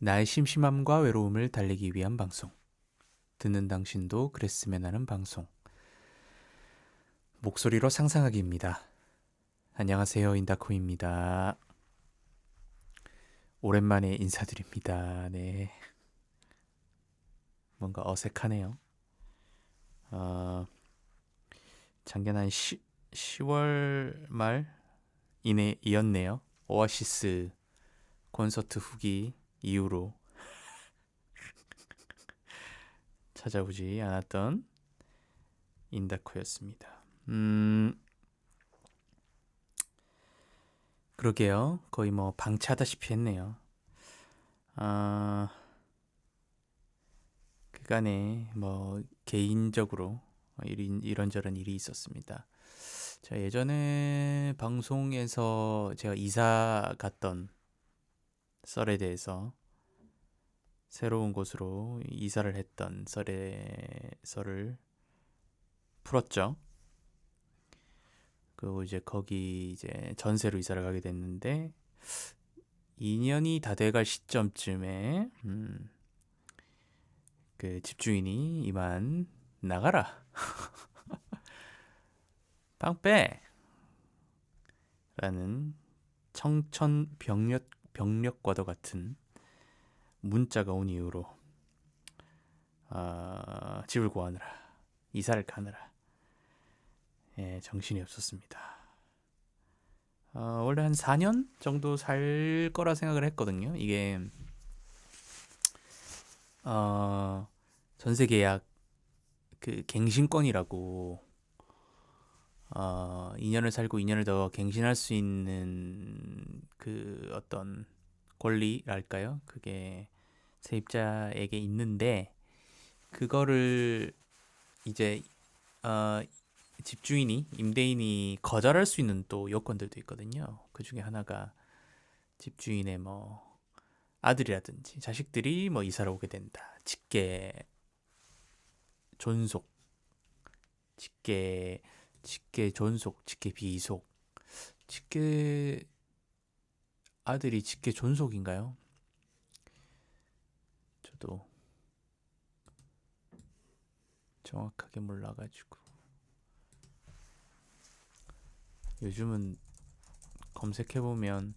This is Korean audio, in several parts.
나의 심심함과 외로움을 달래기 위한 방송. 듣는 당신도 그랬으면 하는 방송. 목소리로 상상하기입니다. 안녕하세요, 인다코입니다. 오랜만에 인사드립니다. 네, 뭔가 어색하네요. 어, 작년 한 10월 말 이었네요. 오아시스 콘서트 후기 이후로 찾아오지 않았던 인다코였습니다. 그러게요. 거의 뭐 방치하다시피 했네요. 아, 그간에 뭐 개인적으로 이런저런 일이 있었습니다. 자, 예전에 방송에서 제가 이사 갔던 썰에 대해서 새로운 곳으로 이사를 했던 썰을 풀었죠. 그리고 이제 거기 이제 전세로 이사를 가게 됐는데 2년이 다 돼갈 시점쯤에 그 집주인이 이만 나가라, 빵 빼라는 청천벽력과도 같은 문자가 온 이후로 집을 구하느라, 이사를 가느라, 정신이 없었습니다. 원래 한 4년 정도 살 거라 생각을 했거든요. 이게 전세 계약 그 갱신권이라고 2년을 살고 2년을 더 갱신할 수 있는 그 어떤 권리랄까요? 그게 세입자에게 있는데 그거를 이제 어, 집주인이 임대인이 거절할 수 있는 또 요건들도 있거든요. 그 중에 하나가 집주인의 뭐 아들이라든지 자식들이 뭐 이사를 오게 된다. 직계 존속, 직계 존속, 직계 비속, 직계 아들이 직계 존속인가요? 저도 정확하게 몰라가지고 요즘은 검색해보면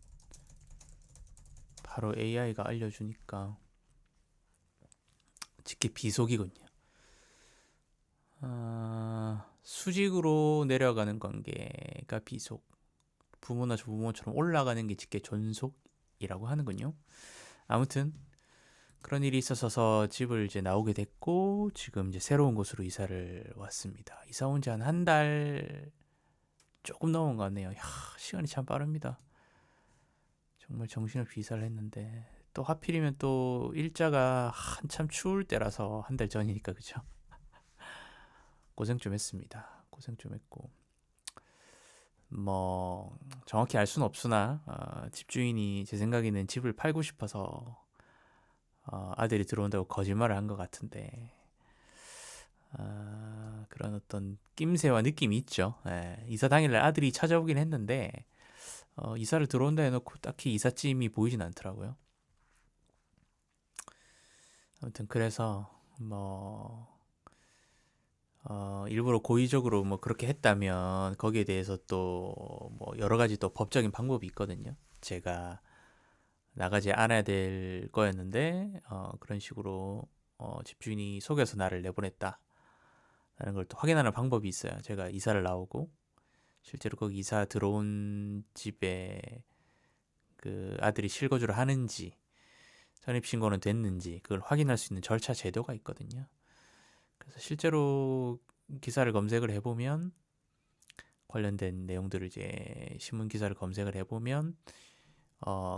바로 AI가 알려주니까 직계 비속이군요. 수직으로 내려가는 관계가 비속, 부모나 조부모처럼 올라가는 게 직계 존속이라고 하는군요. 아무튼 그런 일이 있어서 집을 이제 나오게 됐고 지금 이제 새로운 곳으로 이사를 왔습니다. 이사 온 지 한 달 조금 넘은 것 같네요. 야, 시간이 참 빠릅니다. 정말 정신없이 이사를 했는데 또 하필이면 또 일자가 한참 추울 때라서 한 달 전이니까 그죠? 고생 좀 했습니다. 고생 좀 했고 뭐 정확히 알 수는 없으나 집주인이 제 생각에는 집을 팔고 싶어서 아들이 들어온다고 거짓말을 한 것 같은데 그런 어떤 낌새와 느낌이 있죠. 이사 당일날 아들이 찾아오긴 했는데 이사를 들어온다 해놓고 딱히 이삿짐이 보이진 않더라고요. 아무튼 그래서 뭐 일부러 고의적으로 뭐 그렇게 했다면 거기에 대해서 또 뭐 여러 가지 또 법적인 방법이 있거든요. 제가 나가지 않아야 될 거였는데 그런 식으로 집주인이 속여서 나를 내보냈다 라는 걸 또 확인하는 방법이 있어요. 제가 이사를 나오고 실제로 거기 이사 들어온 집에 그 아들이 실거주를 하는지 전입신고는 됐는지 그걸 확인할 수 있는 절차 제도가 있거든요. 그래서 실제로 기사를 검색을 해보면 관련된 내용들을 이제 신문 기사를 검색을 해보면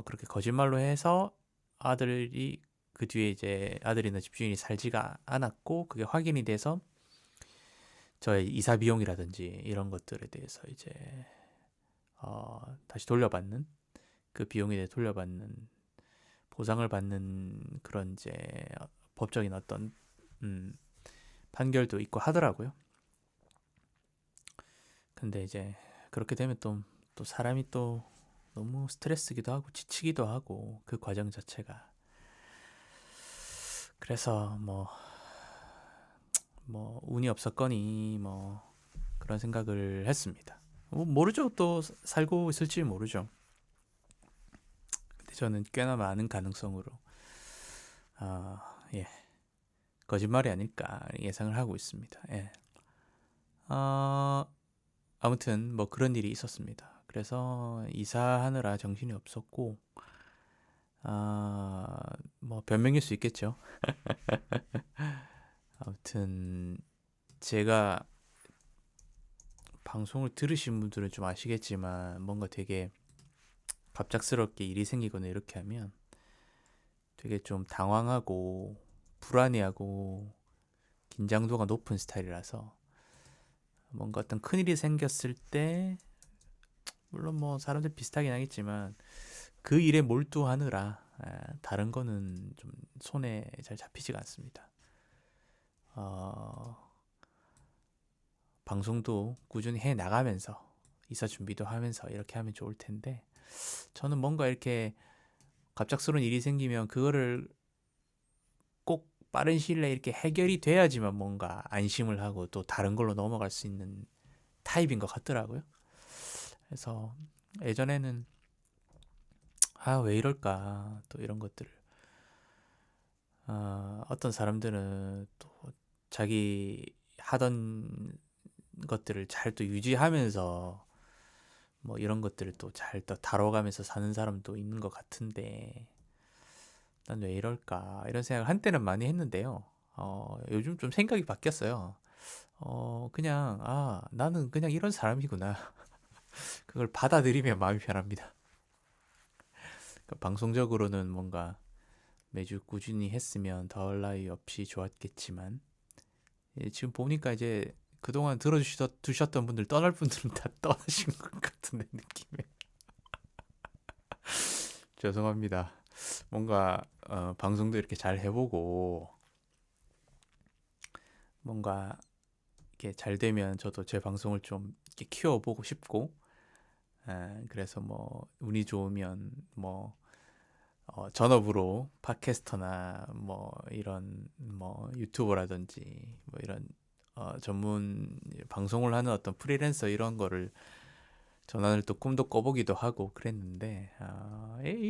그렇게 거짓말로 해서 아들이 그 뒤에 이제 아들이나 집주인이 살지가 않았고 그게 확인이 돼서 저의 이사 비용이라든지 이런 것들에 대해서 이제 다시 돌려받는 그 비용에 대해 돌려받는 보상을 받는 그런 이제 법적인 어떤 판결도 있고 하더라고요. 근데 이제 그렇게 되면 또 사람이 또 너무 스트레스기도 하고 지치기도 하고 그 과정 자체가 그래서 뭐 운이 없었거니 뭐 그런 생각을 했습니다. 모르죠. 또 살고 있을지 모르죠. 근데 저는 꽤나 많은 가능성으로 예, 거짓말이 아닐까 예상을 하고 있습니다. 예. 아무튼 뭐 그런 일이 있었습니다. 그래서 이사하느라 정신이 없었고 뭐 변명일 수 있겠죠. 아무튼 제가 방송을 들으신 분들은 좀 아시겠지만 뭔가 되게 갑작스럽게 일이 생기거나 이렇게 하면 되게 좀 당황하고 불안해하고 긴장도가 높은 스타일이라서 뭔가 어떤 큰일이 생겼을 때 물론 뭐 사람들 비슷하긴 하겠지만 그 일에 몰두하느라 다른 거는 좀 손에 잘 잡히지가 않습니다. 방송도 꾸준히 해 나가면서 이사 준비도 하면서 이렇게 하면 좋을 텐데 저는 뭔가 이렇게 갑작스러운 일이 생기면 그거를 꼭 빠른 시일 내에 이렇게 해결이 돼야지만 뭔가 안심을 하고 또 다른 걸로 넘어갈 수 있는 타입인 것 같더라고요. 그래서 예전에는 왜 이럴까 또 이런 것들을 어떤 사람들은 또 자기 하던 것들을 잘 또 유지하면서 뭐 이런 것들을 또 잘 또 다뤄가면서 사는 사람도 있는 것 같은데 난 왜 이럴까 이런 생각을 한때는 많이 했는데요. 요즘 좀 생각이 바뀌었어요. 그냥 나는 그냥 이런 사람이구나. 그걸 받아들이면 마음이 편합니다. 그러니까 방송적으로는 뭔가 매주 꾸준히 했으면 더할 나위 없이 좋았겠지만 지금 보니까 이제 그동안 들어주셨던 분들 떠날 분들은 다 떠나신 것 같은 느낌에 죄송합니다. 뭔가 방송도 이렇게 잘 해보고 뭔가 이렇게 잘 되면 저도 제 방송을 좀 이렇게 키워보고 싶고 그래서 뭐 운이 좋으면 뭐 전업으로 팟캐스터나 뭐 이런 뭐 유튜버라든지 뭐 이런 전문 방송을 하는 어떤 프리랜서 이런 거를 전환을 또 꿈도 꿔보기도 하고 그랬는데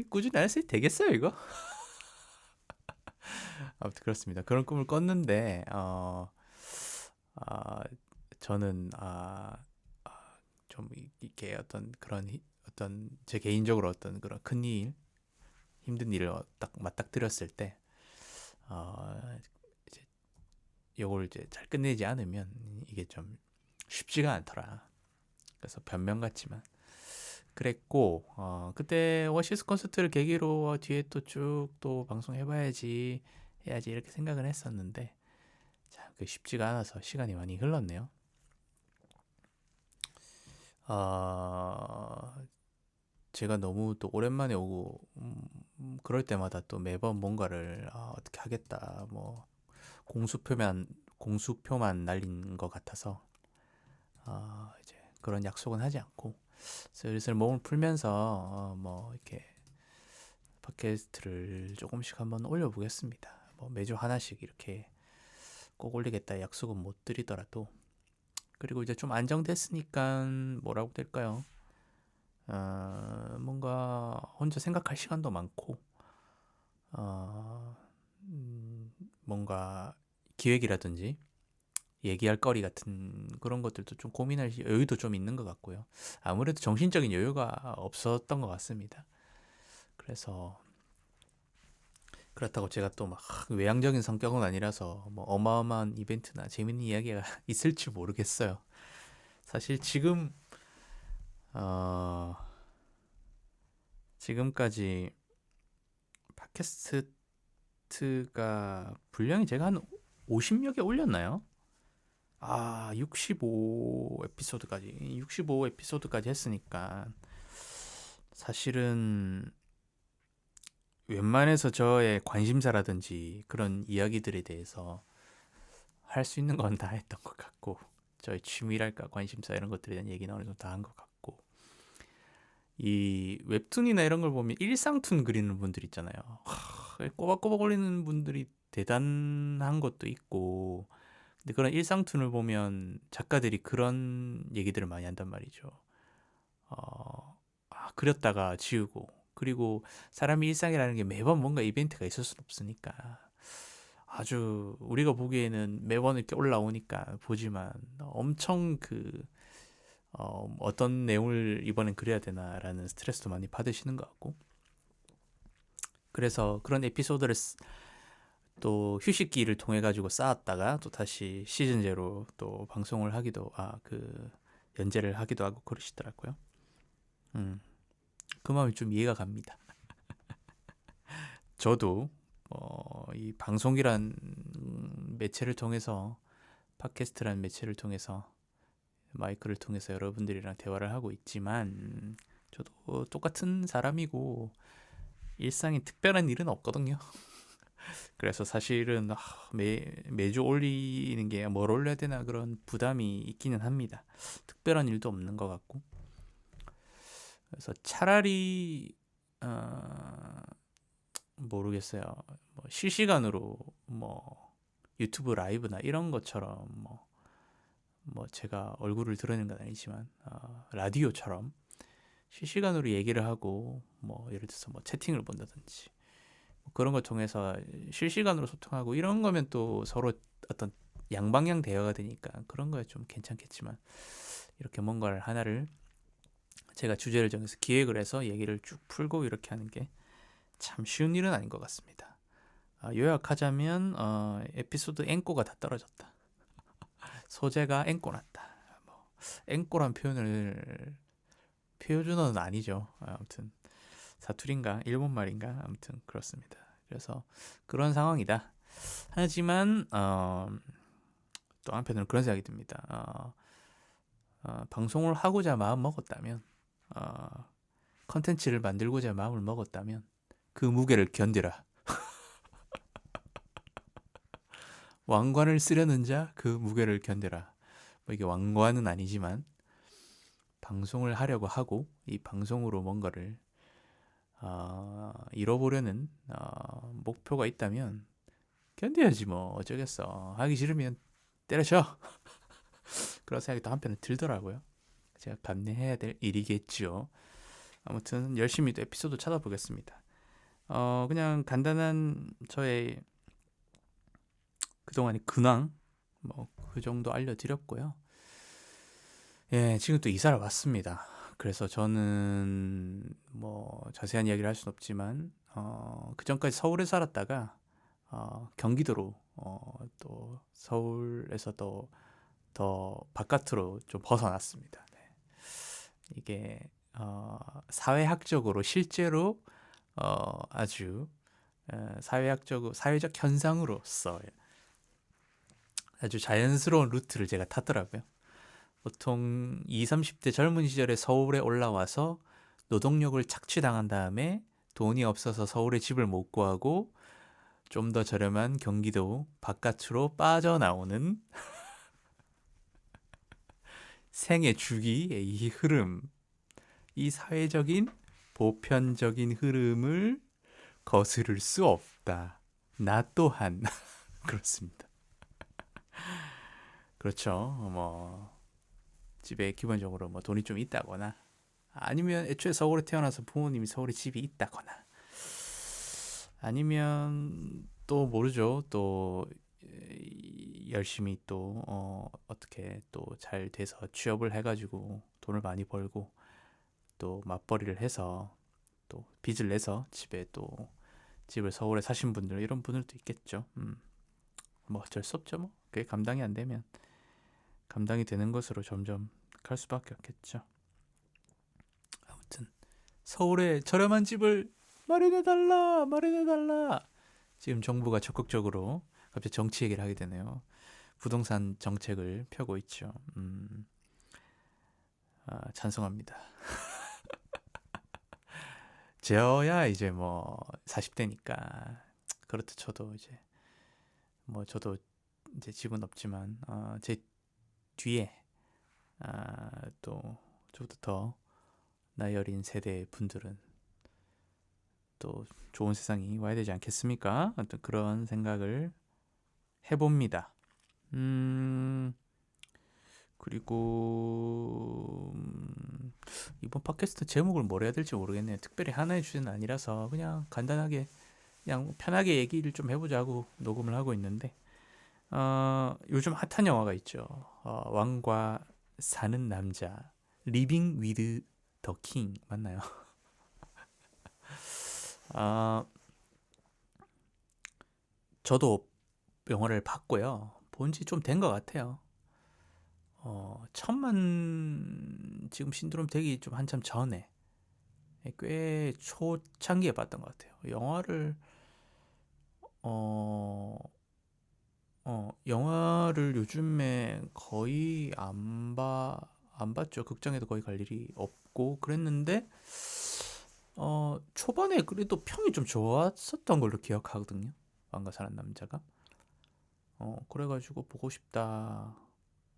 꾸준히 할 수 되겠어요 이거? 아무튼 그렇습니다. 그런 꿈을 꿨는데 저는 좀 이렇게 어떤 그런 어떤 제 개인적으로 어떤 그런 큰 일, 힘든 일을 딱 맞닥뜨렸을 때 이제 요걸 이제 잘 끝내지 않으면 이게 좀 쉽지가 않더라. 그래서 변명 같지만 그랬고 그때 오아시스 콘서트를 계기로 뒤에 또 쭉 또 방송해봐야지 해야지 이렇게 생각을 했었는데 참 그 쉽지가 않아서 시간이 많이 흘렀네요. 제가 너무 또 오랜만에 오고 그럴 때마다 또 매번 뭔가를 어떻게 하겠다 뭐 공수표만 날린 것 같아서 이제 그런 약속은 하지 않고 슬슬 몸을 풀면서 뭐 이렇게 팟캐스트를 조금씩 한번 올려보겠습니다. 뭐 매주 하나씩 이렇게 꼭 올리겠다 약속은 못 드리더라도 그리고 이제 좀 안정됐으니까 뭐라고 될까요? 뭔가 혼자 생각할 시간도 많고 뭔가 기획이라든지 얘기할 거리 같은 그런 것들도 좀 고민할 여유도 좀 있는 것 같고요. 아무래도 정신적인 여유가 없었던 것 같습니다. 그래서 그렇다고 제가 또 막 외향적인 성격은 아니라서 뭐 어마어마한 이벤트나 재밌는 이야기가 있을지 모르겠어요. 사실 어, 지금까지 팟캐스트가 분량이 제가 한 50여 개 올렸나요? 65 에피소드까지 했으니까 사실은 웬만해서 저의 관심사라든지 그런 이야기들에 대해서 할 수 있는 건 다 했던 것 같고 저의 취미랄까 관심사 이런 것들에 대한 얘기는 어느 정도 다 한 것 같고 이 웹툰이나 이런 걸 보면 일상툰 그리는 분들 있잖아요. 꼬박꼬박 올리는 분들이 대단한 것도 있고, 근데 그런 일상툰을 보면 작가들이 그런 얘기들을 많이 한단 말이죠. 그렸다가 지우고, 그리고 사람이 일상이라는 게 매번 뭔가 이벤트가 있을 수는 없으니까 아주 우리가 보기에는 매번 이렇게 올라오니까 보지만 엄청 어떤 내용을 이번엔 그려야 되나라는 스트레스도 많이 받으시는 것 같고, 그래서 그런 에피소드를 또 휴식기를 통해 가지고 쌓았다가 또 다시 시즌 제로 또 방송을 하기도 연재를 하기도 하고 그러시더라고요. 음, 그 마음이 좀 이해가 갑니다. 저도 이 방송이란 매체를 통해서, 팟캐스트라는 매체를 통해서, 마이크를 통해서 여러분들이랑 대화를 하고 있지만 저도 똑같은 사람이고 일상에 특별한 일은 없거든요. 그래서 사실은 매주 올리는 게 뭘 올려야 되나 그런 부담이 있기는 합니다. 특별한 일도 없는 것 같고. 그래서 차라리 모르겠어요. 뭐 실시간으로 뭐 유튜브 라이브나 이런 것처럼 뭐 제가 얼굴을 드러내는 건 아니지만 라디오처럼 실시간으로 얘기를 하고 뭐 예를 들어서 뭐 채팅을 본다든지 뭐 그런 걸 통해서 실시간으로 소통하고 이런 거면 또 서로 어떤 양방향 대화가 되니까 그런 거에 좀 괜찮겠지만, 이렇게 뭔가를 하나를 제가 주제를 정해서 기획을 해서 얘기를 쭉 풀고 이렇게 하는 게 참 쉬운 일은 아닌 것 같습니다. 요약하자면 에피소드 앵꼬가 다 떨어졌다. 소재가 앵꼬 났다. 뭐, 앵꼬란 표준어는 아니죠. 아무튼 사투리인가 일본 말인가 아무튼 그렇습니다. 그래서 그런 상황이다. 하지만 또 한편으로는 그런 생각이 듭니다. 방송을 하고자 마음 먹었다면, 컨텐츠를 만들고자 마음을 먹었다면 그 무게를 견디라. 왕관을 쓰려는 자 그 무게를 견뎌라. 뭐 이게 왕관은 아니지만 방송을 하려고 하고 이 방송으로 뭔가를 이뤄보려는 목표가 있다면 견뎌야지 뭐 어쩌겠어. 하기 싫으면 때려쳐. 그런 생각이 또 한편은 들더라고요. 제가 감내해야 될 일이겠죠. 아무튼 열심히 또 에피소드 찾아보겠습니다. 그냥 간단한 저의 그동안의 근황 뭐 그 정도 알려드렸고요. 예, 지금 또 이사를 왔습니다. 그래서 저는 뭐 자세한 이야기를 할 수는 없지만 그 전까지 서울에 살았다가 경기도로 또 서울에서 더 바깥으로 좀 벗어났습니다. 네. 이게 사회학적으로 실제로 아주 사회적 현상으로서 아주 자연스러운 루트를 제가 탔더라고요. 보통 20, 30대 젊은 시절에 서울에 올라와서 노동력을 착취당한 다음에 돈이 없어서 서울에 집을 못 구하고 좀 더 저렴한 경기도 바깥으로 빠져나오는 생애 주기의 이 흐름, 이 사회적인 보편적인 흐름을 거스를 수 없다. 나 또한 그렇습니다. 그렇죠. 뭐 집에 기본적으로 뭐 돈이 좀 있다거나 아니면 애초에 서울에 태어나서 부모님이 서울에 집이 있다거나 아니면 또 모르죠. 또 열심히 또 어떻게 또 잘 돼서 취업을 해가지고 돈을 많이 벌고 또 맞벌이를 해서 또 빚을 내서 집에 또 집을 서울에 사신 분들 이런 분들도 있겠죠. 뭐 어쩔 수 없죠. 뭐 그게 감당이 안 되면 감당이 되는 것으로 점점 갈 수밖에 없겠죠. 아무튼 서울에 저렴한 집을 마련해달라. 지금 정부가 적극적으로 갑자기 정치 얘기를 하게 되네요. 부동산 정책을 펴고 있죠. 찬성합니다. 저야 이제 뭐 40대니까 그렇다 쳐도 이제 뭐 저도 이제 집은 없지만 제 뒤에 또 저보다 더 나이 어린 세대 분들은 또 좋은 세상이 와야 되지 않겠습니까? 어떤 그런 생각을 해봅니다. 그리고 이번 팟캐스트 제목을 뭘 해야 될지 모르겠네요. 특별히 하나의 주제는 아니라서 그냥 간단하게 그냥 편하게 얘기를 좀 해보자고 녹음을 하고 있는데 요즘 핫한 영화가 있죠. 왕과 사는 남자, 리빙 위드 더 킹 맞나요? 아, 저도 영화를 봤고요. 본 지 좀 된 것 같아요. 천만 지금 신드롬 되기 좀 한참 전에 꽤 초창기에 봤던 것 같아요. 어, 영화를 요즘에 거의 안 봤죠. 극장에도 거의 갈 일이 없고 그랬는데, 초반에 그래도 평이 좀 좋았었던 걸로 기억하거든요. 왕과 사는 남자가. 그래가지고 보고 싶다.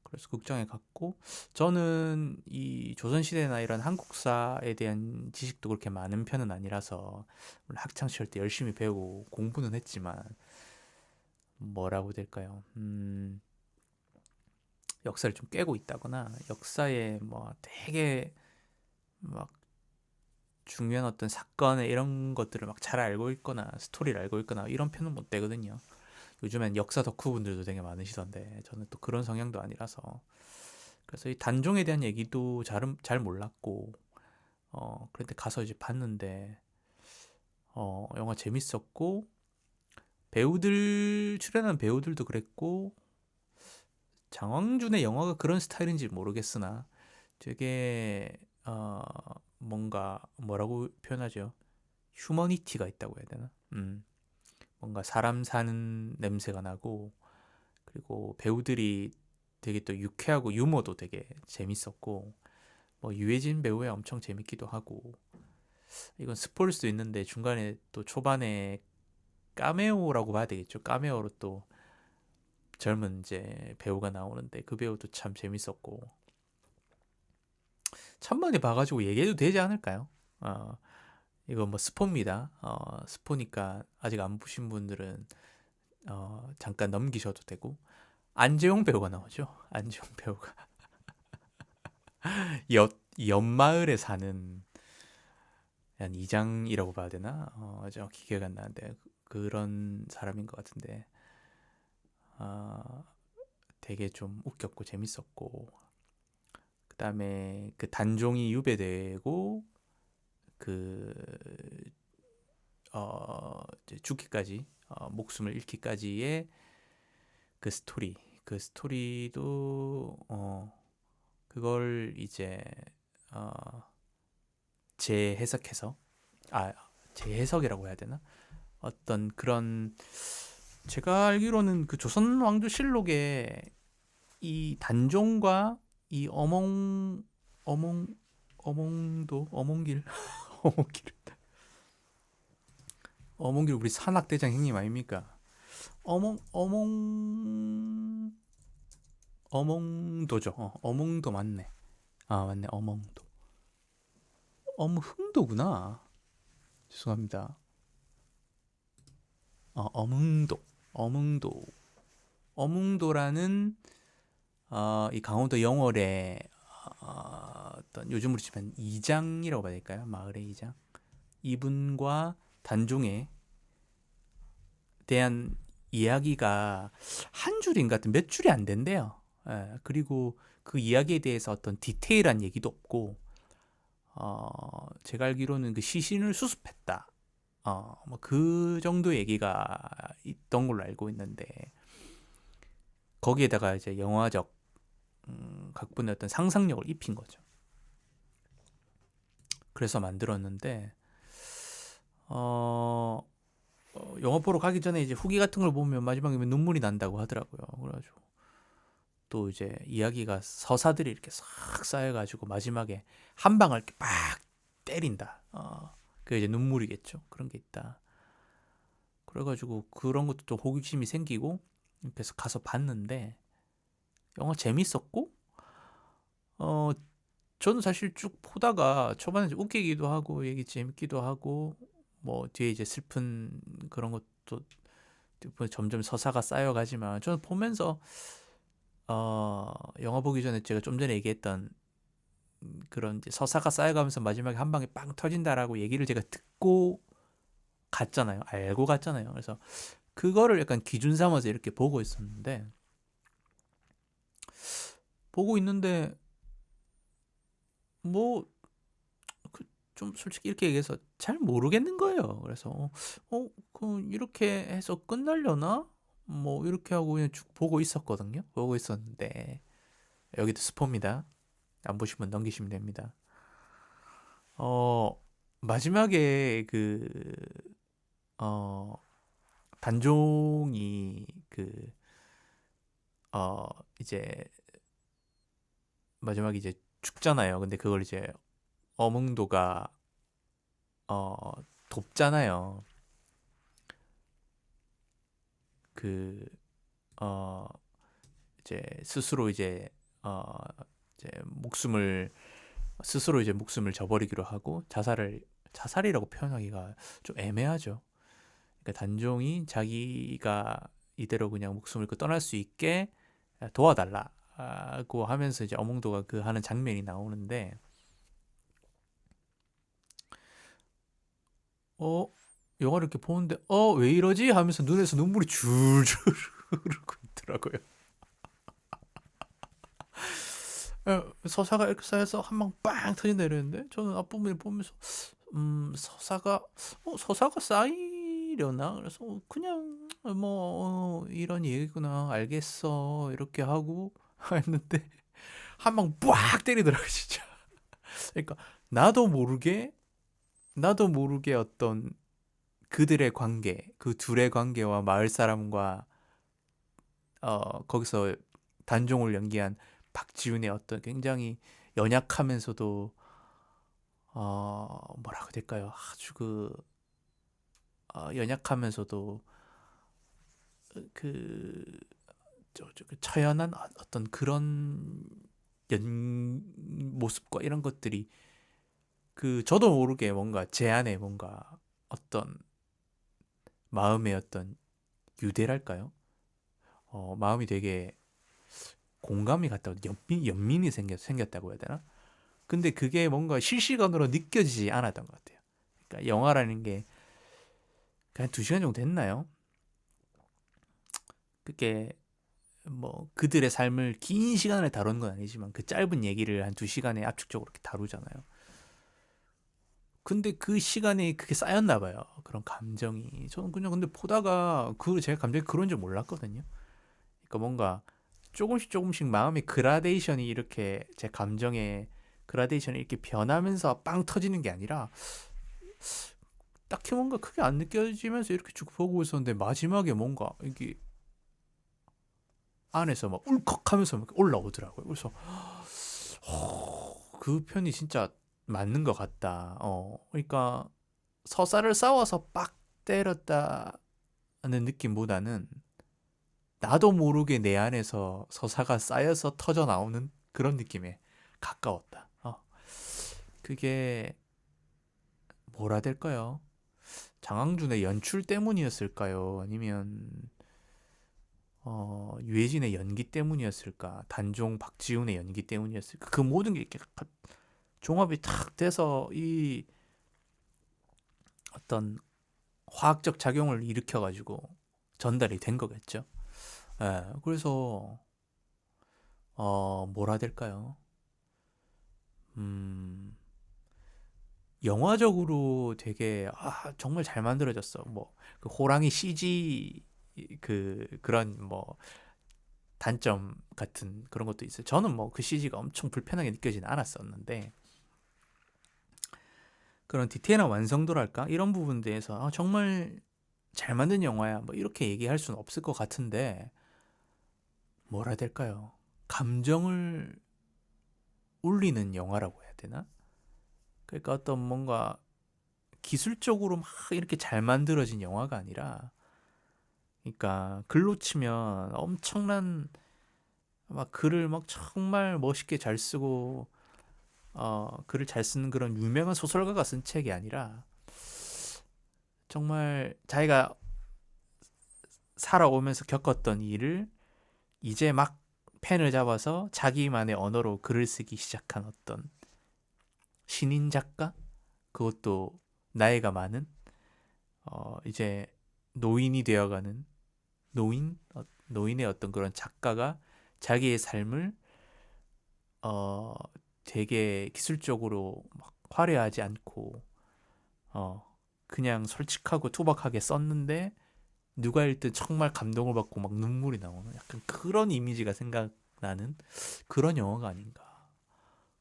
그래서 극장에 갔고, 저는 이 조선시대나 이런 한국사에 대한 지식도 그렇게 많은 편은 아니라서, 물론 학창시절 때 열심히 배우고 공부는 했지만, 뭐라고 해야 될까요? 역사를 좀 깨고 있다거나, 역사에 뭐 되게 막 중요한 어떤 사건에 이런 것들을 막 잘 알고 있거나, 스토리를 알고 있거나, 이런 편은 못 되거든요. 요즘엔 역사 덕후분들도 되게 많으시던데, 저는 또 그런 성향도 아니라서. 그래서 이 단종에 대한 얘기도 잘 몰랐고, 그런데 가서 이제 봤는데, 영화 재밌었고, 출연한 배우들도 그랬고, 장황준의 영화가 그런 스타일인지 모르겠으나, 되게, 뭔가, 뭐라고 표현하죠? 휴머니티가 있다고 해야 되나? 뭔가 사람 사는 냄새가 나고, 그리고 배우들이 되게 또 유쾌하고 유머도 되게 재밌었고, 뭐 유해진 배우야 엄청 재밌기도 하고, 이건 스포일 수도 있는데 중간에 또 초반에 까메오라고 봐야 되겠죠. 까메오로 또 젊은 이제 배우가 나오는데 그 배우도 참 재밌었고, 천만에 봐가지고 얘기해도 되지 않을까요? 이거 뭐 스포입니다. 스포니까 아직 안 보신 분들은 잠깐 넘기셔도 되고, 안재용 배우가 나오죠. 안재용 배우가 옆 옆마을에 사는 한 이장이라고 봐야 되나? 정확히 기억 안 나는데 그런 사람인 것 같은데, 아, 되게 좀 웃겼고 재밌었고, 그다음에 그 단종이 유배되고 그 이제 죽기까지, 목숨을 잃기까지의 그 스토리, 그 스토리도 그걸 이제 어, 재해석해서, 아 재해석이라고 해야 되나? 어떤 그런, 제가 알기로는 그 조선 왕조실록에 이 단종과 이 어몽 어몽도 어몽길 어몽길 어몽길 우리 산악대장 형님 아닙니까? 어몽 어몽도죠. 어몽도 맞네. 아 맞네, 어몽도. 엄흥도구나. 죄송합니다. 어몽도 어몽도 어몽도라는 이 강원도 영월의 어떤 요즘으로 치면 이장이라고 봐야 될까요? 마을의 이장. 이분과 단종에 대한 이야기가 한 줄인가 같은 몇 줄이 안 된대요. 예, 그리고 그 이야기에 대해서 어떤 디테일한 얘기도 없고, 제가 알기로는 그 시신을 수습했다. 뭐 그 정도 얘기가 있던 걸로 알고 있는데, 거기에다가 이제 영화적 각본의 어떤 상상력을 입힌 거죠. 그래서 만들었는데, 어, 영화 보러 가기 전에 이제 후기 같은 걸 보면 마지막에 눈물이 난다고 하더라고요. 그래가지고 또 이제 이야기가 서사들이 이렇게 싹 쌓여가지고 마지막에 한 방을 이렇게 빡 때린다. 그게 이제 눈물이겠죠. 그런 게 있다. 그래가지고 그런 것도 좀 호기심이 생기고, 그래서 가서 봤는데 영화 재밌었고, 어 저는 사실 쭉 보다가 초반에 웃기기도 하고 얘기 재밌기도 하고 뭐 뒤에 이제 슬픈 그런 것도 점점 서사가 쌓여가지만 저는 보면서 영화 보기 전에 제가 좀 전에 얘기했던 그런 이제 서사가 쌓여가면서 마지막에 한 방에 빵 터진다라고 얘기를 제가 듣고 갔잖아요. 알고 갔잖아요. 그래서 그거를 약간 기준 삼아서 이렇게 보고 있는데 뭐 좀 솔직히 이렇게 얘기해서 잘 모르겠는 거예요. 그래서 이렇게 해서 끝날려나? 뭐 이렇게 하고 그냥 쭉 보고 있었거든요. 보고 있었는데 여기도 스포입니다. 안 보시면 넘기시면 됩니다. 어 마지막에 어 단종이 어 이제 마지막에 이제 죽잖아요. 근데 그걸 이제 어몽도가 어 돕잖아요. 그 어 이제 스스로 어 이제 목숨을 스스로 이제 목숨을 저버리기로 하고 자살이라고 표현하기가 좀 애매하죠. 그러니까 단종이 자기가 이대로 그냥 목숨을 떠날 수 있게 도와달라고 하면서 이제 어몽도가 그 하는 장면이 나오는데 어 영화를 이렇게 보는데 왜 이러지 하면서 눈에서 눈물이 줄줄 흐르고 있더라고요. 서사가 이렇게 쌓여서 한 방 빵 터진다 이랬는데 저는 앞부분을 보면서 서사가 쌓이려나? 그래서 그냥 뭐 이런 얘기구나 알겠어 이렇게 하고 했는데 한 방 빡 때리더라고 진짜. 그러니까 나도 모르게 나도 모르게 어떤 그들의 관계 그 둘의 관계와 마을 사람과 거기서 단종을 연기한 박지훈의 어떤 굉장히 연약하면서도 뭐라고 해야 될까요? 아주 연약하면서도 그, 그 처연한 어떤 그런 모습과 이런 것들이 저도 모르게 뭔가 제 안에 뭔가 어떤 마음의 어떤 유대랄까요? 마음이 되게 공감이 갔다고 연민이 생겼다고 해야 되나? 근데 그게 뭔가 실시간으로 느껴지지 않았던 것 같아요. 그러니까 영화라는 게 그냥 2시간 정도 됐나요? 그게 뭐 그들의 삶을 긴 시간을 다루는 건 아니지만 그 짧은 얘기를 한 2시간에 압축적으로 이렇게 다루잖아요. 근데 그 시간에 그게 쌓였나 봐요. 그런 감정이. 저는 그냥 근데 보다가 제가 감정이 그런 줄 몰랐거든요. 그러니까 뭔가 조금씩 마음의 그라데이션이 이렇게 제 감정의 그라데이션이 이렇게 변하면서 빵 터지는 게 아니라 딱히 뭔가 크게 안 느껴지면서 이렇게 쭉 보고 있었는데 마지막에 뭔가 이게 안에서 막 울컥하면서 막 올라오더라고요. 그래서 그 편이 진짜 맞는 것 같다. 그러니까 서사를 싸워서 빡 때렸다는 느낌보다는 나도 모르게 내 안에서 서사가 쌓여서 터져 나오는 그런 느낌에 가까웠다. 그게 뭐라 해야 될까요? 장항준의 연출 때문이었을까요? 아니면 유해진의 연기 때문이었을까? 단종 박지훈의 연기 때문이었을까? 그 모든 게 이렇게 종합이 탁 돼서 이 어떤 화학적 작용을 일으켜가지고 전달이 된 거겠죠. 예, 그래서 뭐라 해야 될까요? 음, 영화적으로 되게 정말 잘 만들어졌어. 그 호랑이 CG 그런 뭐 단점 같은 그런 것도 있어요. 저는 뭐 그 CG가 엄청 불편하게 느껴지는 않았었는데 그런 디테일한 완성도랄까 이런 부분에 대해서 정말 잘 만든 영화야 뭐 이렇게 얘기할 수는 없을 것 같은데 뭐라 해야 될까요? 감정을 울리는 영화라고 해야 되나? 그러니까 어떤 뭔가 기술적으로 막 이렇게 잘 만들어진 영화가 아니라 그러니까 글로 치면 엄청난 막 글을 막 정말 멋있게 잘 쓰고 글을 잘 쓰는 그런 유명한 소설가가 쓴 책이 아니라 정말 자기가 살아오면서 겪었던 일을 이제 막 펜을 잡아서 자기만의 언어로 글을 쓰기 시작한 어떤 신인 작가? 그것도 나이가 많은 이제 노인이 되어가는 노인의 어떤 그런 작가가 자기의 삶을 어, 되게 기술적으로 막 화려하지 않고 어, 그냥 솔직하고 투박하게 썼는데 누가 읽든 정말 감동을 받고 막 눈물이 나오는 약간 그런 이미지가 생각나는 그런 영화가 아닌가.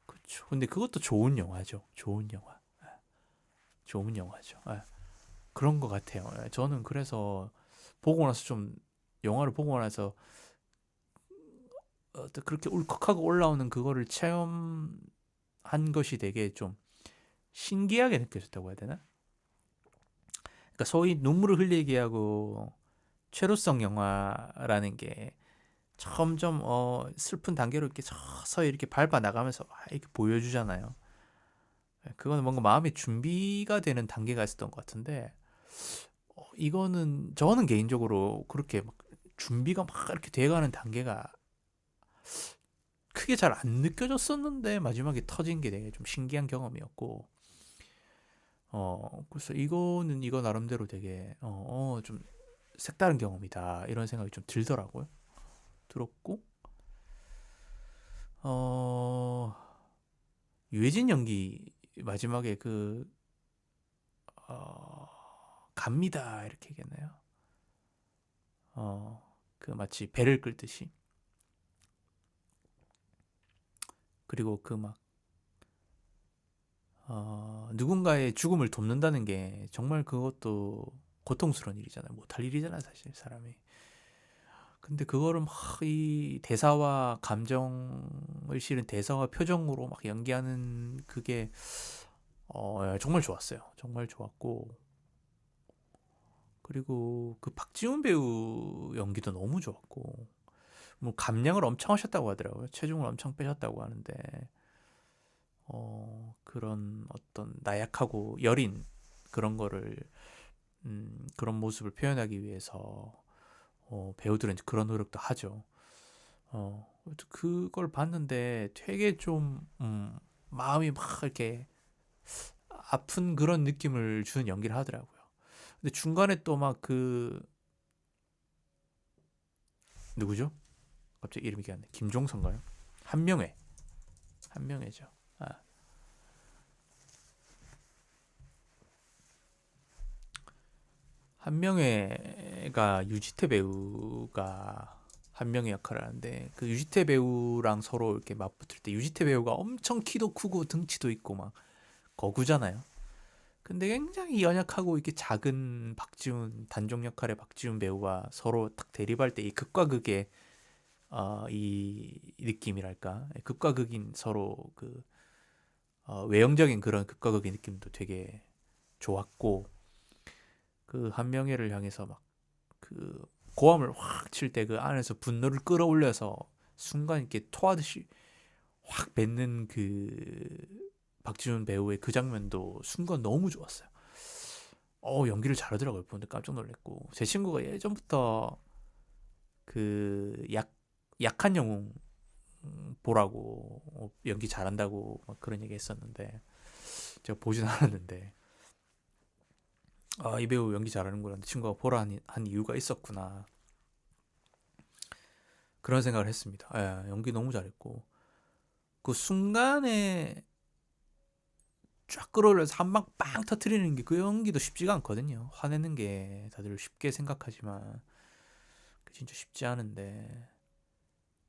그렇죠. 근데 그것도 좋은 영화죠. 좋은 영화. 좋은 영화죠. 그런 것 같아요. 저는 그래서 보고 나서 좀 영화를 보고 나서 그렇게 울컥하고 올라오는 그거를 체험한 것이 되게 좀 신기하게 느껴졌다고 해야 되나? 그러니까 소위 눈물을 흘리게 하고 최루성 영화라는 게 점점 슬픈 단계로 이렇게 서서히 이렇게 밟아 나가면서 이렇게 보여주잖아요. 그거는 뭔가 마음의 준비가 되는 단계가 있었던 것 같은데 이거는 저는 개인적으로 그렇게 막 준비가 막 이렇게 돼가는 단계가 크게 잘 안 느껴졌었는데 마지막에 터진 게 되게 좀 신기한 경험이었고 그래서 이거는 이거 나름대로 되게 좀 색다른 경험이다 이런 생각이 좀 들더라고요. 들었고 어 유해진 연기 마지막에 어, 갑니다 이렇게 얘기했나요? 그 마치 배를 끌듯이 그리고 그 막 누군가의 죽음을 돕는다는 게 정말 그것도 고통스러운 일이잖아요. 못할 일이잖아요, 사실 사람이. 근데 그거를 막 이 대사와 감정을 실은 대사와 표정으로 막 연기하는 그게 정말 좋았어요. 정말 좋았고 그리고 그 박지훈 배우 연기도 너무 좋았고 뭐 감량을 엄청 하셨다고 하더라고요. 체중을 엄청 빼셨다고 하는데 그런 어떤 나약하고 여린 그런 거를 그런 모습을 표현하기 위해서 배우들은 그런 노력도 하죠. 그걸 봤는데 되게 좀 마음이 막 이렇게 아픈 그런 느낌을 주는 연기를 하더라고요. 근데 중간에 또 막 누구죠? 갑자기 이름이 기억 안 나. 김종서인가요? 한명회. 한명회죠. 아, 한명회가 유지태 배우가 한명의 역할을 하는데 그 유지태 배우랑 서로 이렇게 맞붙을 때 유지태 배우가 엄청 키도 크고 등치도 있고 막 거구잖아요. 근데 굉장히 연약하고 이렇게 작은 박지훈 단종 역할의 박지훈 배우와 서로 딱 대립할 때 이 극과 극의 이 느낌이랄까 극과 극인 서로 외형적인 그런 극과 극의 느낌도 되게 좋았고 그 한명회를 향해서 막 그 고함을 확 칠 때 그 안에서 분노를 끌어올려서 순간 이렇게 토하듯이 확 뱉는 그 박지훈 배우의 그 장면도 순간 너무 좋았어요. 연기를 잘하더라고요. 보는데 깜짝 놀랐고 제 친구가 예전부터 그 약한 영웅 보라고 연기 잘한다고 막 그런 얘기 했었는데 제가 보진 않았는데 이 배우 연기 잘하는구나 친구가 보라 한 이유가 있었구나 그런 생각을 했습니다. 연기 너무 잘했고 그 순간에 쫙 끌어올려서 한 방 빵 터트리는 게 그 연기도 쉽지가 않거든요. 화내는 게 다들 쉽게 생각하지만 진짜 쉽지 않은데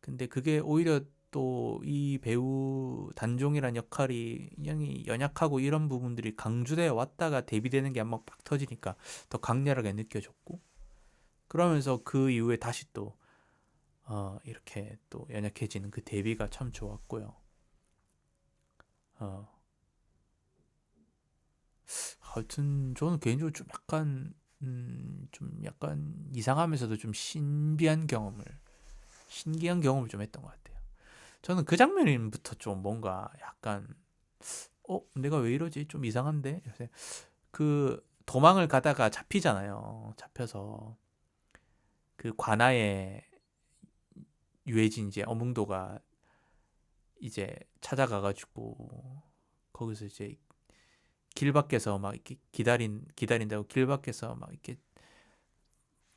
근데 그게 오히려 또 이 배우 단종이란 역할이 굉장히 연약하고 이런 부분들이 강조되어 왔다가 대비되는 게 한 방 팍 터지니까 더 강렬하게 느껴졌고 그러면서 그 이후에 다시 또 이렇게 또 연약해지는 그 대비가 참 좋았고요. 어, 하여튼 저는 개인적으로 좀 약간 이상하면서도 좀 신기한 경험을 좀 했던 것 같아요. 저는 그 장면부터 좀 뭔가 약간 내가 왜 이러지? 좀 이상한데? 그 도망을 가다가 잡히잖아요. 잡혀서 그 관아에 유해진 이제 어몽도가 이제 찾아가가지고 거기서 이제 길 밖에서 막 이렇게 기다린다고 길 밖에서 막 이렇게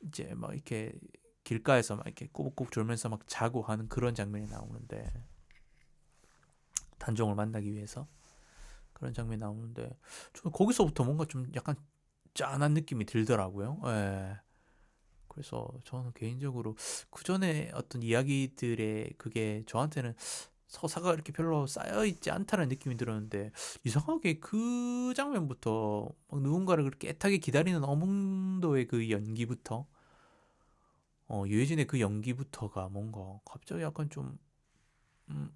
이제 막 이렇게 길가에서 막 이렇게 꼬북꼬북 졸면서 막 자고 하는 그런 장면이 나오는데, 단종을 만나기 위해서 그런 장면이 나오는데, 저는 거기서부터 뭔가 좀 약간 짠한 느낌이 들더라고요. 예. 그래서 저는 개인적으로 그 전에 어떤 이야기들의 그게 저한테는 서사가 이렇게 별로 쌓여있지 않다는 느낌이 들었는데, 이상하게 그 장면부터 막 누군가를 그렇게 애타게 기다리는 어몽도의 그 연기부터, 유해진의 그 연기부터가 뭔가 갑자기 약간 좀 음,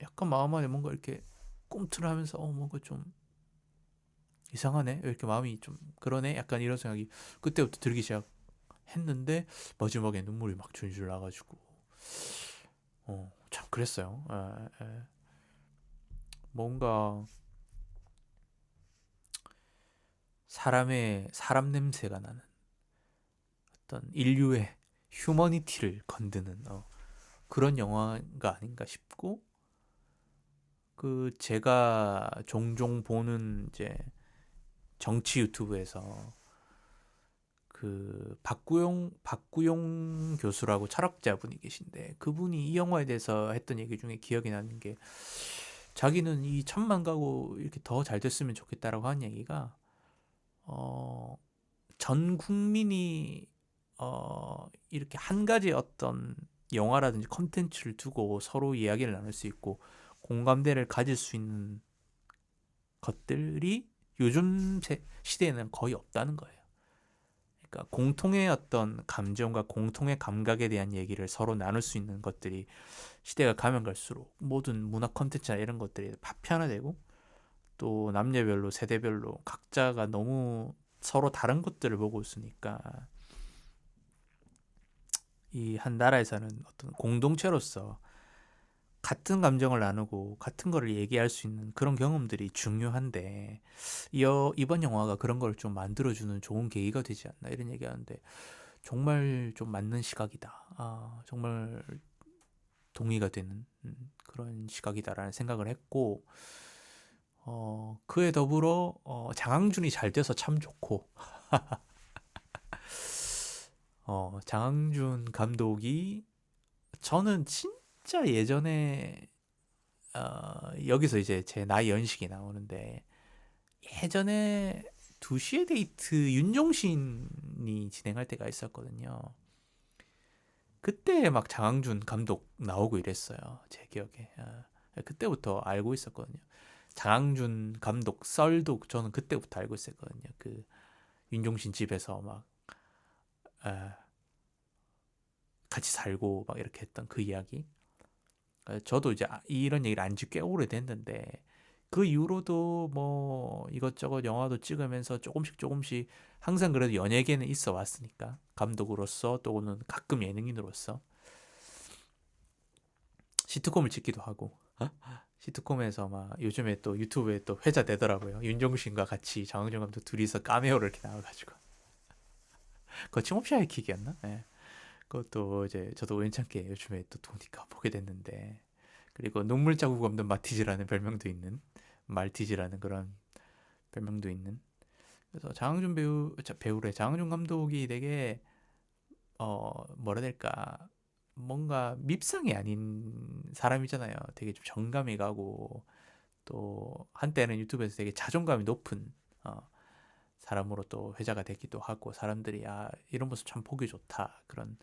약간 마음 안에 뭔가 이렇게 꿈틀하면서 뭔가 좀 이상하네, 왜 이렇게 마음이 좀 그러네, 약간 이런 생각이 그때부터 들기 시작했는데, 마지막에 눈물이 막 줄줄 나가지고 참 그랬어요. 뭔가 사람 냄새가 나는 어떤 인류의 휴머니티를 건드는 그런 영화가 아닌가 싶고, 그 제가 종종 보는 이제 정치 유튜브에서 그 박구용 교수라고 철학자분이 계신데, 그분이 이 영화에 대해서 했던 얘기 중에 기억이 나는 게, 자기는 이 천만 가구 이렇게 더 잘 됐으면 좋겠다라고 한 얘기가, 어, 전 국민이 이렇게 한 가지 어떤 영화라든지 컨텐츠를 두고 서로 이야기를 나눌 수 있고 공감대를 가질 수 있는 것들이 요즘 시대에는 거의 없다는 거예요. 그러니까 공통의 어떤 감정과 공통의 감각에 대한 얘기를 서로 나눌 수 있는 것들이 시대가 가면 갈수록 모든 문화 컨텐츠나 이런 것들이 파편화되고, 또 남녀별로 세대별로 각자가 너무 서로 다른 것들을 보고 있으니까, 이 한 나라에서는 어떤 공동체로서 같은 감정을 나누고 같은 거를 얘기할 수 있는 그런 경험들이 중요한데, 이번 영화가 그런 걸 좀 만들어주는 좋은 계기가 되지 않나 이런 얘기하는데, 정말 좀 맞는 시각이다. 정말 동의가 되는 그런 시각이다라는 생각을 했고, 그에 더불어 장항준이 잘 돼서 참 좋고, 장항준 감독이, 저는 진짜 예전에 여기서 이제 제 나이 연식이 나오는데, 예전에 2시의 데이트 윤종신이 진행할 때가 있었거든요. 그때 막 장항준 감독 나오고 이랬어요. 제 기억에. 그때부터 알고 있었거든요. 장항준 감독 썰도 저는 그때부터 알고 있었거든요. 그 윤종신 집에서 막 아, 같이 살고 막 이렇게 했던 그 이야기. 저도 이제 이런 얘기를 안지 꽤 오래됐는데, 그 이후로도 뭐 이것저것 영화도 찍으면서 조금씩 항상 그래도 연예계는 있어 왔으니까, 감독으로서 또는 가끔 예능인으로서 시트콤을 찍기도 하고, 시트콤에서 막 요즘에 또 유튜브에 또 회자 되더라고요. 윤종신과 같이 장항준 감독 둘이서 카메오를 이렇게 나와가지고, 거침없이 하이킥이었나? 네. 그것도 이제 저도 우연찮게 요즘에 또 보니까 보게 됐는데, 그리고 눈물 자국 없는 마티즈라는 별명도 있는, 말티즈라는 그런 별명도 있는. 그래서 장항준 배우래, 장항준 감독이 되게 뭐라 해야 될까, 뭔가 밉상이 아닌 사람이잖아요. 되게 좀 정감이 가고, 또 한때는 유튜브에서 되게 자존감이 높은 사람으로 또 회자가 되기도 하고, 사람들이 이런 모습 참 보기 좋다 그런.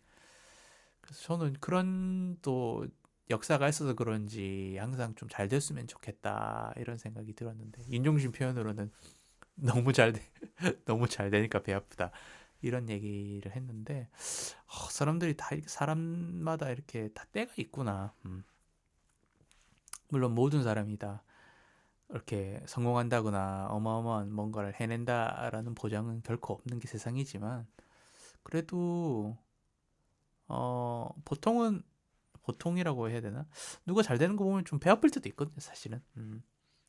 그래서 저는 그런 또 역사가 있어서 그런지 항상 좀 잘 됐으면 좋겠다 이런 생각이 들었는데, 윤종신 표현으로는 너무 잘 돼, 너무 잘 되니까 배 아프다 이런 얘기를 했는데, 사람들이 다 사람마다 이렇게 다 때가 있구나. 물론 모든 사람이 다 이렇게 성공한다거나 어마어마한 뭔가를 해낸다라는 보장은 결코 없는 게 세상이지만, 그래도 보통은, 보통이라고 해야 되나? 누가 잘 되는 거 보면 좀 배 아플 때도 있거든요, 사실은.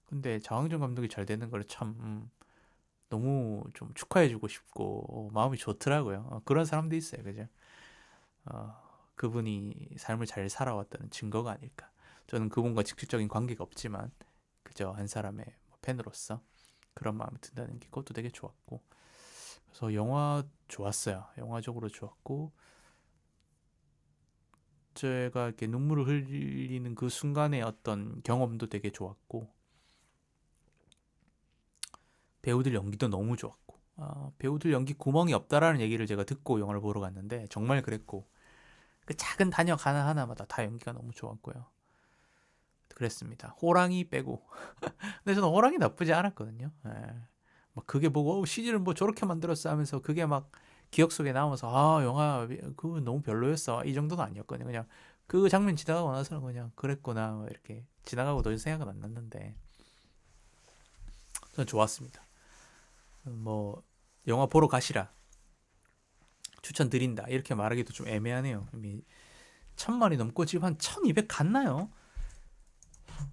근데 장항준 감독이 잘 되는 걸 참 너무 좀 축하해주고 싶고 마음이 좋더라고요. 그런 사람도 있어요, 그죠? 어, 그분이 삶을 잘 살아왔다는 증거가 아닐까. 저는 그분과 직접적인 관계가 없지만 그저 한 사람의 뭐 팬으로서 그런 마음이 든다는 게 그것도 되게 좋았고, 그래서 영화 좋았어요. 영화적으로 좋았고, 제가 이렇게 눈물을 흘리는 그 순간의 어떤 경험도 되게 좋았고, 배우들 연기도 너무 좋았고, 배우들 연기 구멍이 없다라는 얘기를 제가 듣고 영화를 보러 갔는데 정말 그랬고, 그 작은 단역 하나하나마다 다 연기가 너무 좋았고요. 그랬습니다. 호랑이 빼고. 근데 저는 호랑이 나쁘지 않았거든요. 예. 막 그게 보고 CG를 뭐 저렇게 만들었어 하면서 그게 막 기억 속에 남아서 영화 그거 너무 별로였어 이 정도는 아니었거든요. 그냥 그 장면 지나가고 나서는 그냥 그랬구나 뭐 이렇게 지나가고 더 이상 생각은 안 났는데 저는 좋았습니다. 뭐 영화 보러 가시라 추천드린다 이렇게 말하기도 좀 애매하네요. 이미 1000만이 넘고 지금 한 1200 갔나요?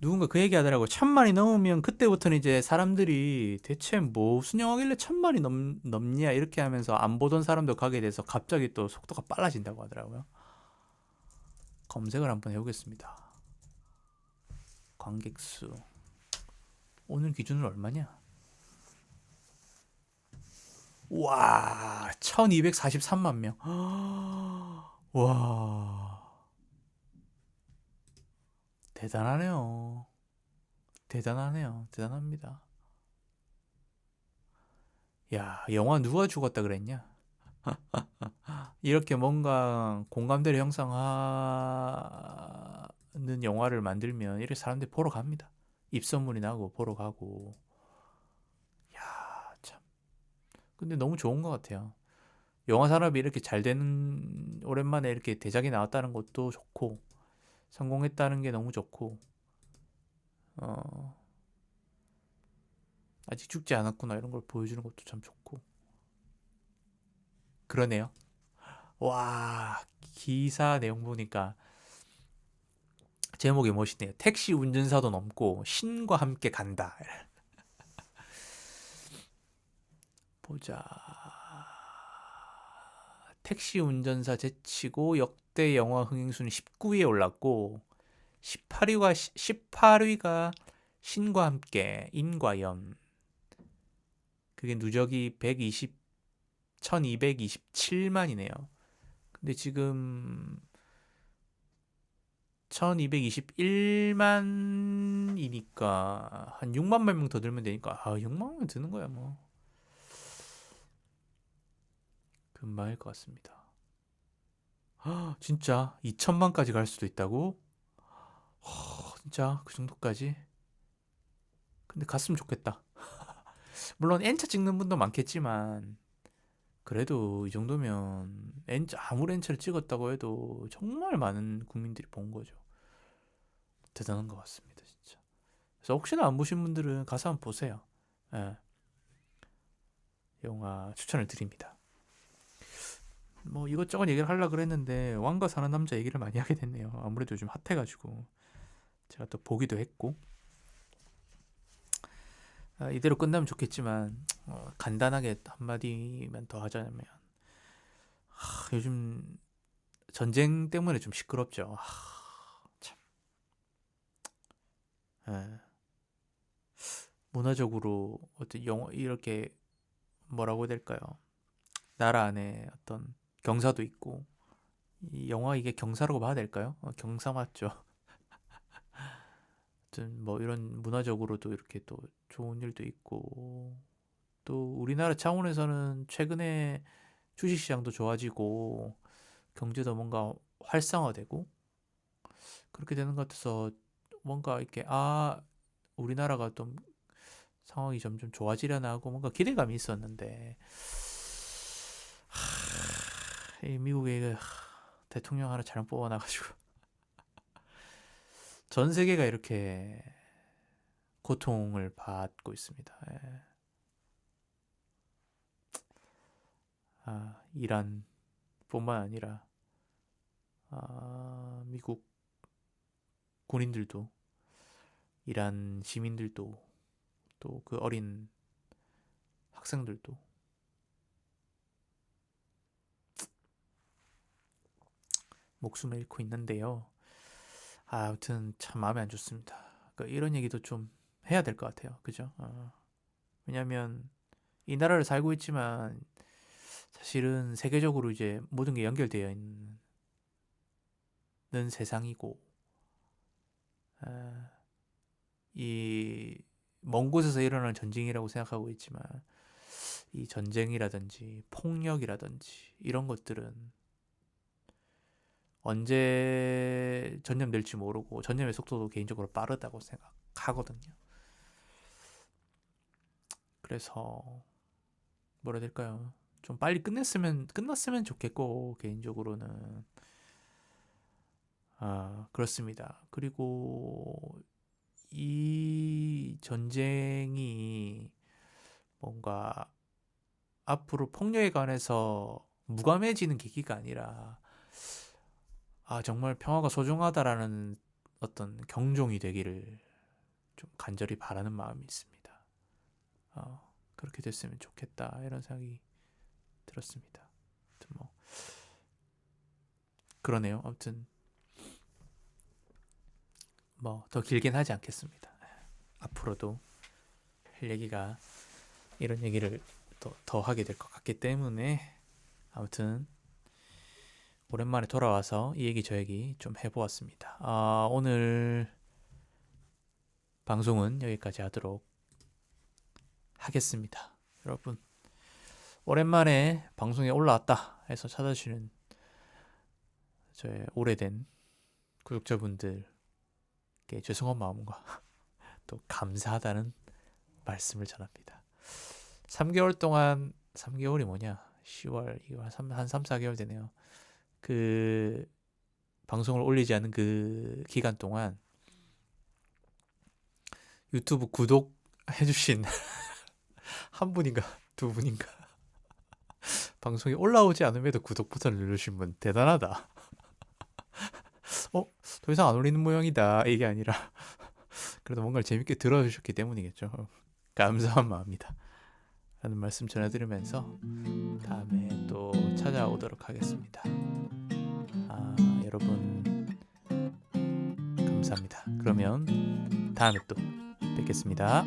누군가 그 얘기 하더라고. 1000만이 넘으면 그때부터는 이제 사람들이 대체 무슨 영화길래 1000만이 넘냐 이렇게 하면서 안 보던 사람도 가게 돼서 갑자기 또 속도가 빨라진다고 하더라고요. 검색을 한번 해보겠습니다. 관객 수 오늘 기준으로 얼마냐? 와, 1243만 명. 와, 대단하네요. 대단하네요. 대단합니다. 야, 영화 누가 죽었다 그랬냐? 이렇게 뭔가 공감대를 형성하는 영화를 만들면 이렇게 사람들이 보러 갑니다. 입소문이 나고 보러 가고. 야, 참. 근데 너무 좋은 것 같아요. 영화 산업이 이렇게 잘 되는, 오랜만에 이렇게 대작이 나왔다는 것도 좋고, 성공했다는 게 너무 좋고, 어, 아직 죽지 않았구나 이런 걸 보여주는 것도 참 좋고. 그러네요. 와, 기사 내용 보니까 제목이 멋있네요. 택시 운전사도 넘고 신과 함께 간다. 보자. 택시 운전사 제치고 역대 영화 흥행 순위 19위에 올랐고 18위가 신과 함께 인과 연. 그게 누적이 1227만이네요. 근데 지금 1221만이니까 한 6만 명 더 들면 되니까 6만 명 드는 거야 뭐. 금방일 것 같습니다. 진짜 2천만까지 갈 수도 있다고? 진짜 그 정도까지? 근데 갔으면 좋겠다. 물론 N차 찍는 분도 많겠지만 그래도 이 정도면 아무리 N차를 찍었다고 해도 정말 많은 국민들이 본 거죠. 대단한 것 같습니다, 진짜. 그래서 혹시나 안 보신 분들은 가서 한번 보세요. 예, 영화 추천을 드립니다. 뭐 이것저것 얘기를 하려고 그랬는데 왕과 사는 남자 얘기를 많이 하게 됐네요. 아무래도 요즘 핫해가지고 제가 또 보기도 했고 이대로 끝나면 좋겠지만 간단하게 한마디만 더 하자면 요즘 전쟁 때문에 좀 시끄럽죠. 참. 예. 문화적으로 어떤 영화 이렇게 뭐라고 해야 될까요? 나라 안에 어떤 경사도 있고 이 영화 이게 경사라고 봐야 될까요? 경사 맞죠. 아무튼 뭐 이런 문화적으로도 이렇게 또 좋은 일도 있고 또 우리나라 차원에서는 최근에 주식시장도 좋아지고 경제도 뭔가 활성화되고 그렇게 되는 것 같아서 뭔가 이렇게 우리나라가 좀 상황이 점점 좋아지려나 하고 뭔가 기대감이 있었는데 이 미국의 대통령 하나 잘못 뽑아놔가지고 전 세계가 이렇게 고통을 받고 있습니다. 예. 이란뿐만 아니라 미국 군인들도 이란 시민들도 또 그 어린 학생들도 목숨을 잃고 있는데요. 아무튼 참 마음에 안 좋습니다. 그러니까 이런 얘기도 좀 해야 될 것 같아요. 그죠? 왜냐하면 이 나라를 살고 있지만 사실은 세계적으로 이제 모든 게 연결되어 있는 세상이고, 이 먼 곳에서 일어나는 전쟁이라고 생각하고 있지만 이 전쟁이라든지 폭력이라든지 이런 것들은 언제 전염될지 모르고 전염의 속도도 개인적으로 빠르다고 생각하거든요. 그래서 뭐라 해야 될까요? 좀 빨리 끝났으면 좋겠고, 개인적으로는 그렇습니다. 그리고 이 전쟁이 뭔가 앞으로 폭력에 관해서 무감해지는 계기가 아니라 정말 평화가 소중하다라는 어떤 경종이 되기를 좀 간절히 바라는 마음이 있습니다. 그렇게 됐으면 좋겠다 이런 생각이 들었습니다. 아무튼 뭐 그러네요. 아무튼 뭐 더 길긴 하지 않겠습니다. 앞으로도 할 얘기가 이런 얘기를 더 하게 될 것 같기 때문에 아무튼 오랜만에 돌아와서 이 얘기 저 얘기 좀 해보았습니다. 오늘 방송은 여기까지 하도록 하겠습니다. 여러분 오랜만에 방송에 올라왔다 해서 찾아주시는 저의 오래된 구독자분들께 죄송한 마음과 또 감사하다는 말씀을 전합니다. 3개월 동안 3개월이 뭐냐 10월 이거 한 3, 4개월 되네요. 그 방송을 올리지 않은 그 기간 동안 유튜브 구독해주신 한 분인가 두 분인가 방송이 올라오지 않음에도 구독 버튼을 누르신 분 대단하다. 더 이상 안 올리는 모양이다 이게 아니라 그래도 뭔가를 재밌게 들어주셨기 때문이겠죠. 감사한 마음이다 라는 말씀 전해드리면서 다음에 또 찾아오도록 하겠습니다. 여러분 감사합니다. 그러면 다음에 또 뵙겠습니다.